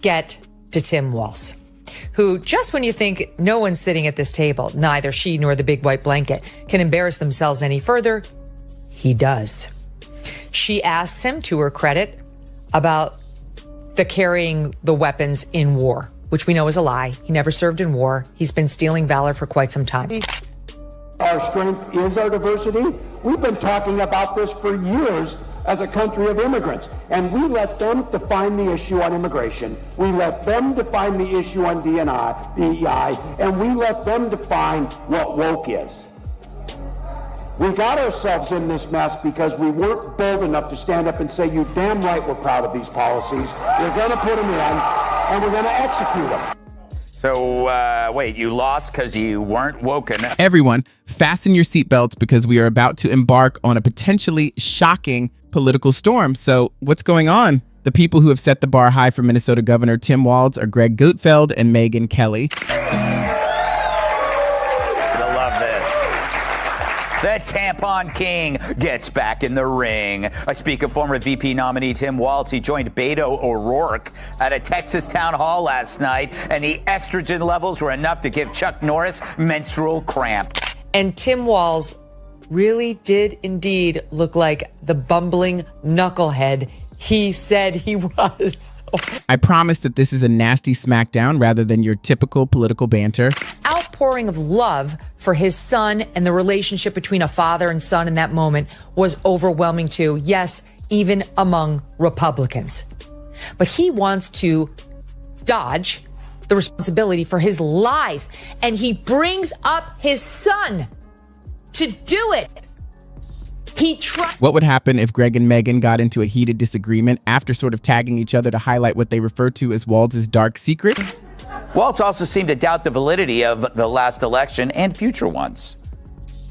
get to Tim Walz, who, just when you think no one's sitting at this table, neither she nor the big white blanket, can embarrass themselves any further, he does. She asks him, to her credit, about the carrying the weapons in war, which we know is a lie. He never served in war. He's been stealing valor for quite some time. Our strength is our diversity. We've been talking about this for years as a country of immigrants, and we let them define the issue on immigration. We let them define the issue on DEI, and we let them define what woke is. We got ourselves in this mess because we weren't bold enough to stand up and say, you damn right we're proud of these policies. We're going to put them in, and we're going to execute them. So, wait, you lost because you weren't woke enough? Everyone, fasten your seatbelts because we are about to embark on a potentially shocking political storm. So what's going on? The people who have set the bar high for Minnesota Governor Tim Walz are Greg Gutfeld and Megyn Kelly. You'll love this. The tampon king gets back in the ring. I speak of former VP nominee Tim Walz. He joined Beto O'Rourke at a Texas town hall last night, and the estrogen levels were enough to give Chuck Norris menstrual cramp. And Tim Walz really did indeed look like the bumbling knucklehead he said he was. I promise that this is a nasty smackdown rather than your typical political banter. Outpouring of love for his son and the relationship between a father and son in that moment was overwhelming too. Yes, even among Republicans. But he wants to dodge the responsibility for his lies, and he brings up his son to do it. What would happen if Greg and Megyn got into a heated disagreement after sort of tagging each other to highlight what they refer to as Walz's dark secret? Walz also seemed to doubt the validity of the last election and future ones.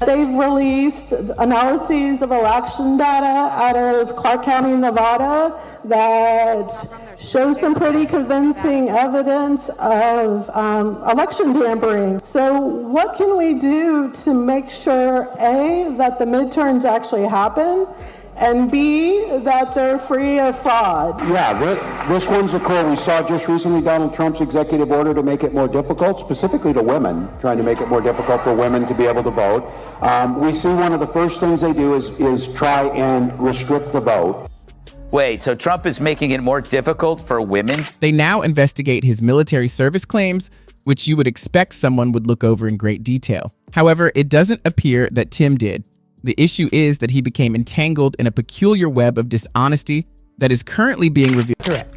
They've released analyses of election data out of Clark County, Nevada, that shows some pretty convincing evidence of election tampering. So what can we do to make sure, A, that the midterms actually happen, and B, that they're free of fraud? Yeah, this one's a core. We saw just recently Donald Trump's executive order to make it more difficult, specifically to women, trying to make it more difficult for women to be able to vote. We see one of the first things they do is try and restrict the vote. Wait, so Trump is making it more difficult for women? They now investigate his military service claims, which you would expect someone would look over in great detail. However, it doesn't appear that Tim did. The issue is that he became entangled in a peculiar web of dishonesty that is currently being revealed. Correct.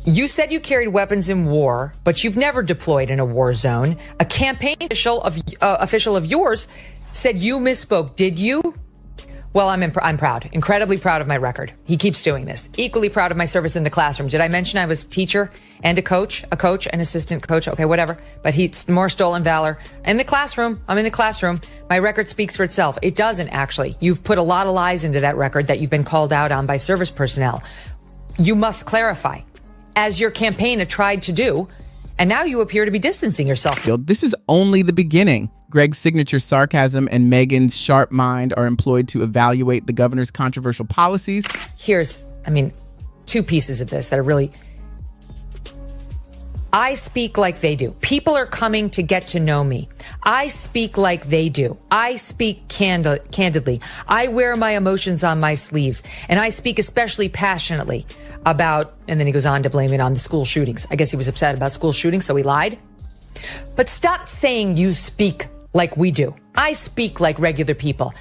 You said you carried weapons in war, but you've never deployed in a war zone. A campaign official of yours said you misspoke. Did you? Well, I'm proud, incredibly proud of my record. He keeps doing this. Equally proud of my service in the classroom. Did I mention I was teacher and a coach, an assistant coach? Okay, whatever. But he's more stolen valor. In the classroom, I'm in the classroom. My record speaks for itself. It doesn't actually. You've put a lot of lies into that record that you've been called out on by service personnel. You must clarify, as your campaign had tried to do, and now you appear to be distancing yourself. This is only the beginning. Greg's signature sarcasm and Megyn's sharp mind are employed to evaluate the governor's controversial policies. Here's, two pieces of this that are really... I speak like they do. People are coming to get to know me. I speak like they do. I speak candidly. I wear my emotions on my sleeves, and I speak especially passionately about, and then he goes on to blame it on the school shootings. I guess he was upset about school shootings, so he lied. But stop saying you speak like we do. I speak like regular people.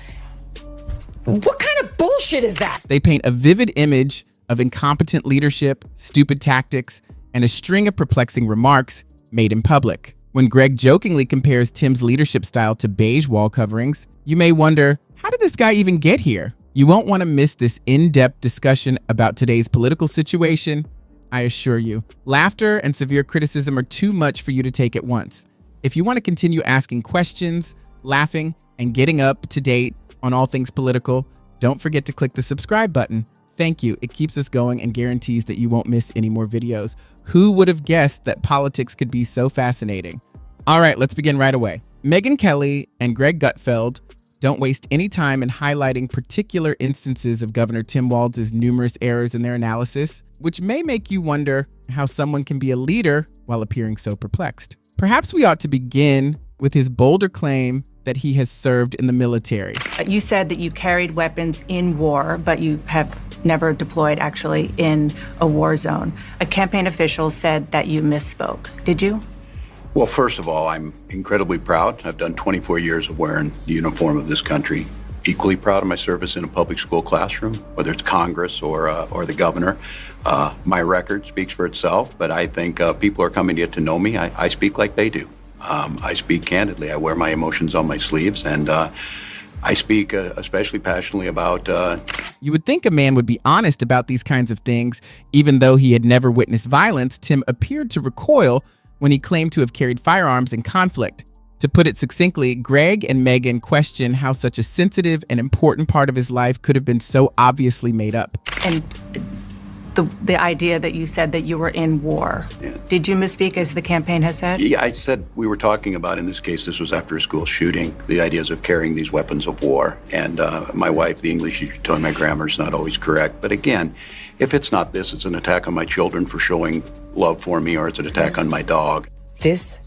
What kind of bullshit is that? They paint a vivid image of incompetent leadership, stupid tactics, and a string of perplexing remarks made in public. When Greg jokingly compares Tim's leadership style to beige wall coverings, you may wonder, how did this guy even get here? You won't want to miss this in-depth discussion about today's political situation. I assure you, laughter and severe criticism are too much for you to take at once. If you want to continue asking questions, laughing, and getting up to date on all things political, don't forget to click the subscribe button. Thank you. It keeps us going and guarantees that you won't miss any more videos. Who would have guessed that politics could be so fascinating? All right, let's begin right away. Megyn Kelly and Greg Gutfeld don't waste any time in highlighting particular instances of Governor Tim Walz's numerous errors in their analysis, which may make you wonder, how someone can be a leader while appearing so perplexed. Perhaps we ought to begin with his bolder claim that he has served in the military. You said that you carried weapons in war, but you have never deployed actually in a war zone. A campaign official said that you misspoke. Did you? Well, first of all, I'm incredibly proud. I've done 24 years of wearing the uniform of this country. Equally proud of my service in a public school classroom, whether it's Congress or the governor. My record speaks for itself, but I think people are coming to get to know me. I speak like they do. I speak candidly. I wear my emotions on my sleeves, and I speak especially passionately about... You would think a man would be honest about these kinds of things. Even though he had never witnessed violence, Tim appeared to recoil when he claimed to have carried firearms in conflict. To put it succinctly, Greg and Megyn question how such a sensitive and important part of his life could have been so obviously made up. And the idea that you said that you were in war. Yeah. Did you misspeak as the campaign has said? Yeah, I said we were talking about, in this case, this was after a school shooting, the ideas of carrying these weapons of war. And my wife, the English teacher, told me my grammar is not always correct. But again, if it's not this, it's an attack on my children for showing love for me, or it's an attack on my dog. This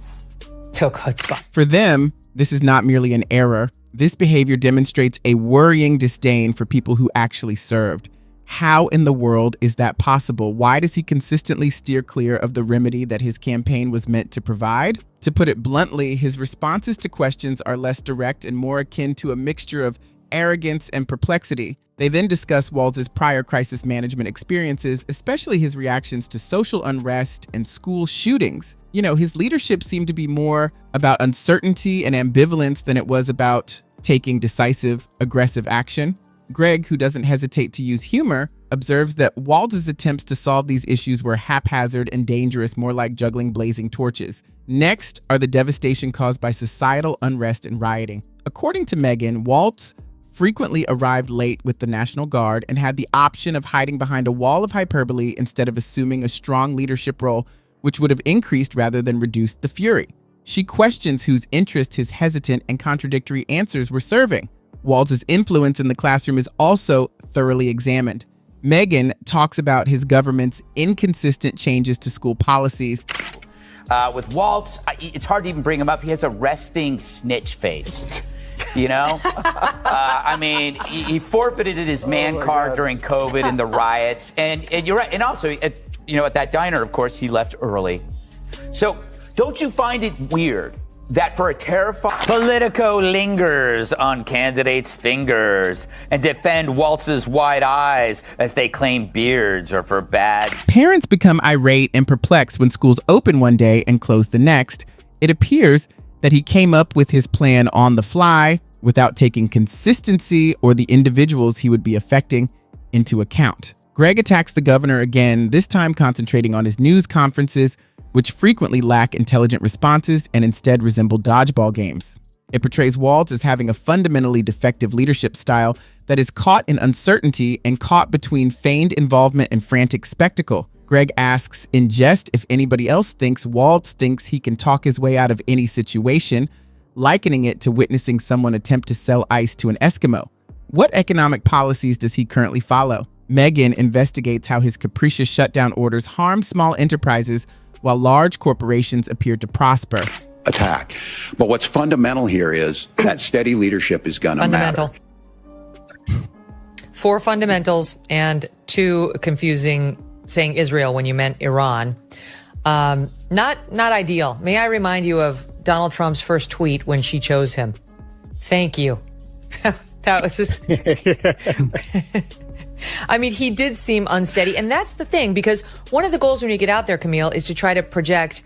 took chutzpah. For them, this is not merely an error. This behavior demonstrates a worrying disdain for people who actually served. How in the world is that possible? Why does he consistently steer clear of the remedy that his campaign was meant to provide? To put it bluntly, his responses to questions are less direct and more akin to a mixture of arrogance and perplexity. They then discuss Walz's prior crisis management experiences, especially his reactions to social unrest and school shootings. You know, his leadership seemed to be more about uncertainty and ambivalence than it was about taking decisive, aggressive action. Greg, who doesn't hesitate to use humor, observes that Walz's attempts to solve these issues were haphazard and dangerous, more like juggling blazing torches. Next are the devastation caused by societal unrest and rioting. According to Megyn, Walz frequently arrived late with the National Guard and had the option of hiding behind a wall of hyperbole instead of assuming a strong leadership role, which would have increased rather than reduced the fury. She questions whose interest his hesitant and contradictory answers were serving. Walz's influence in the classroom is also thoroughly examined. Megyn talks about his government's inconsistent changes to school policies. With Walz, it's hard to even bring him up. He has a resting snitch face. You know? I mean, he forfeited his man card during COVID and the riots. And you're right. And also, at that diner, of course, he left early. So don't you find it weird that for a terrified Politico lingers on candidates' fingers and defend Walz's wide eyes as they claim beards are for bad? Parents become irate and perplexed when schools open one day and close the next. It appears that he came up with his plan on the fly without taking consistency or the individuals he would be affecting into account. Greg attacks the governor again, this time concentrating on his news conferences, which frequently lack intelligent responses and instead resemble dodgeball games. It portrays Walz as having a fundamentally defective leadership style that is caught in uncertainty and caught between feigned involvement and frantic spectacle. Greg asks in jest if anybody else thinks Walz thinks he can talk his way out of any situation, likening it to witnessing someone attempt to sell ice to an Eskimo. What economic policies does he currently follow? Megyn investigates how his capricious shutdown orders harm small enterprises while large corporations appear to prosper. Attack. But what's fundamental here is that steady leadership is going to matter. 4 fundamentals and 2 confusing, saying Israel when you meant Iran. Not ideal. May I remind you of Donald Trump's first tweet when she chose him? Thank you. That was just... I mean, he did seem unsteady. And that's the thing, because one of the goals when you get out there, Camille, is to try to project,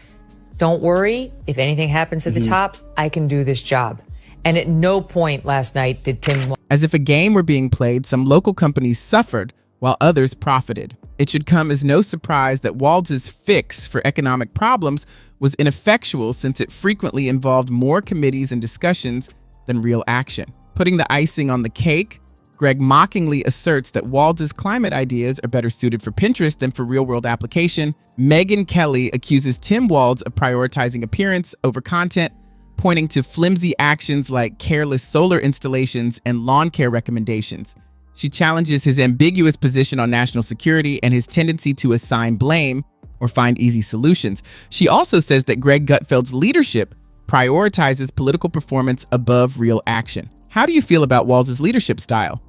don't worry, if anything happens at the top, I can do this job. And at no point last night did Tim... As if a game were being played, some local companies suffered while others profited. It should come as no surprise that Walz's fix for economic problems was ineffectual, since it frequently involved more committees and discussions than real action. Putting the icing on the cake, Greg mockingly asserts that Walz's climate ideas are better suited for Pinterest than for real-world application. Megyn Kelly accuses Tim Walz of prioritizing appearance over content, pointing to flimsy actions like careless solar installations and lawn care recommendations. She challenges his ambiguous position on national security and his tendency to assign blame, or find easy solutions. She also says that Greg Gutfeld's leadership prioritizes political performance above real action. How do you feel about Walz's leadership style?